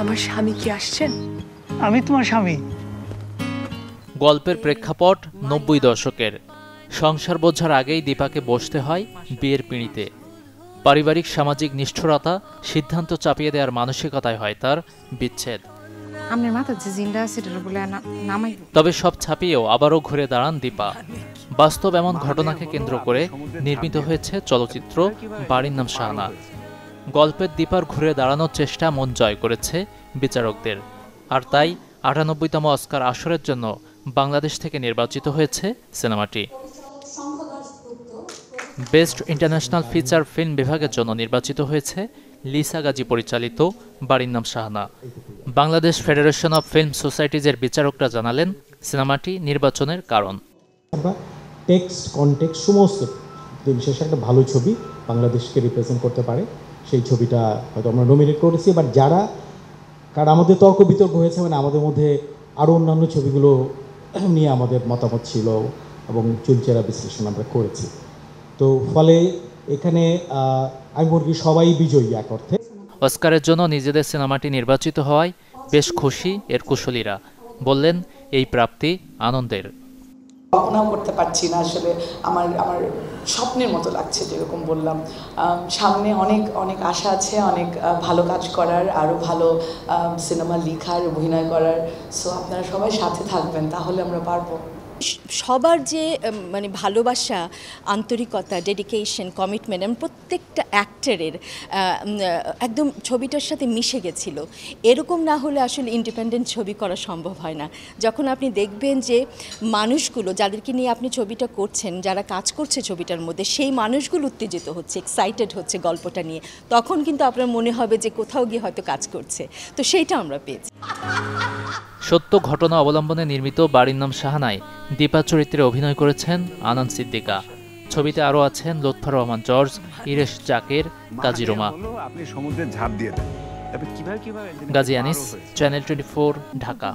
আমার স্বামী কি আসছেন? আমি তোমার স্বামী। গল্পের প্রেক্ষাপট ৯০ দশকের। সংসার বোঝার আগেই দীপাকে বসতে হয় বিয়ের পিঁড়িতে। পারিবারিক সামাজিক নিষ্ঠুরতা, সিদ্ধান্ত চাপিয়ে দেওয়ার মানসিকতায় হয় তার বিচ্ছেদ। তবে সব ছাপিয়েও আবারও ঘুরে দাঁড়ান দীপা। বাস্তব এমন ঘটনাকে কেন্দ্র করে নির্মিত হয়েছে চলচ্চিত্র বাড়ির নাম শাহানা। গল্পের দীপার ঘুরে দাঁড়ানোর চেষ্টা মন জয় করেছে বিচারকদের। আর তাই ৯৮তম অস্কার আসরের জন্য বাংলাদেশ থেকে নির্বাচিত হয়েছে সিনেমাটি। বেস্ট ইন্টারন্যাশনাল ফিচার ফিল্ম বিভাগের জন্য নির্বাচিত হয়েছে লিসা গাজী পরিচালিত বাড়ির নাম Shahana. Bangladesh Federation of Film সোসাইটিজের বিচারকরা জানালেন সিনেমাটি নির্বাচনের কারণ। আমরা টেক্সট, কনটেক্সট সমস্ত বিশেষ একটা ভালো ছবি বাংলাদেশকে রিপ্রেজেন্ট করতে পারে সেই ছবিটা হয়তো আমরা নমিনেট করেছি। বাট যারা, কারণ আমাদের তর্ক বিতর্ক হয়েছে, মানে আমাদের মধ্যে আরও অন্যান্য ছবিগুলো নিয়ে আমাদের মতামত ছিল এবং চুলচেরা বিশ্লেষণ আমরা করেছি। তো ফলে এখানে আমি বলি সবাই বিজয়ী এক অর্থে। অস্কারের জন্য নিজেদের সিনেমাটি নির্বাচিত হওয়ায় বেশ খুশি এর কুশলীরা। বললেন এই প্রাপ্তি আনন্দের। কল্পনাও করতে পারছি না আসলে, আমার স্বপ্নের মতো লাগছে। যেরকম বললাম, সামনে অনেক অনেক আশা আছে, অনেক ভালো কাজ করার, আরও ভালো সিনেমা লেখার, অভিনয় করার। সো আপনারা সবাই সাথে থাকবেন, তাহলে আমরা পারবো। সবার যে মানে ভালোবাসা, আন্তরিকতা, ডেডিকেশন, কমিটমেন্ট, এবং প্রত্যেকটা অ্যাক্টরের একদম ছবিটার সাথে মিশে গেছিল। এরকম না হলে আসলে ইন্ডিপেন্ডেন্ট ছবি করা সম্ভব হয় না। যখন আপনি দেখবেন যে মানুষগুলো যাদেরকে নিয়ে আপনি ছবিটা করছেন, যারা কাজ করছে ছবিটার মধ্যে, সেই মানুষগুলো উত্তেজিত হচ্ছে, এক্সাইটেড হচ্ছে গল্পটা নিয়ে, তখন কিন্তু আপনার মনে হবে যে কোথাও গিয়ে হয়তো কাজ করছে। তো সেইটা আমরা পেয়েছি। সত্য ঘটনা অবলম্বনে নির্মিত বাড়ির নাম শাহানায় দীপা চরিত্রে অভিনয় করেছেন আনান সিদ্দিকা। ছবিতে আরও আছেন লুৎফর রহমান জর্জ, ইরেশ জাকের, কাজী রোমা। আপনি সমুদ্রে ঝাঁপ দিয়ে দেন। গাজী আনিস, চ্যানেল 24, ঢাকা।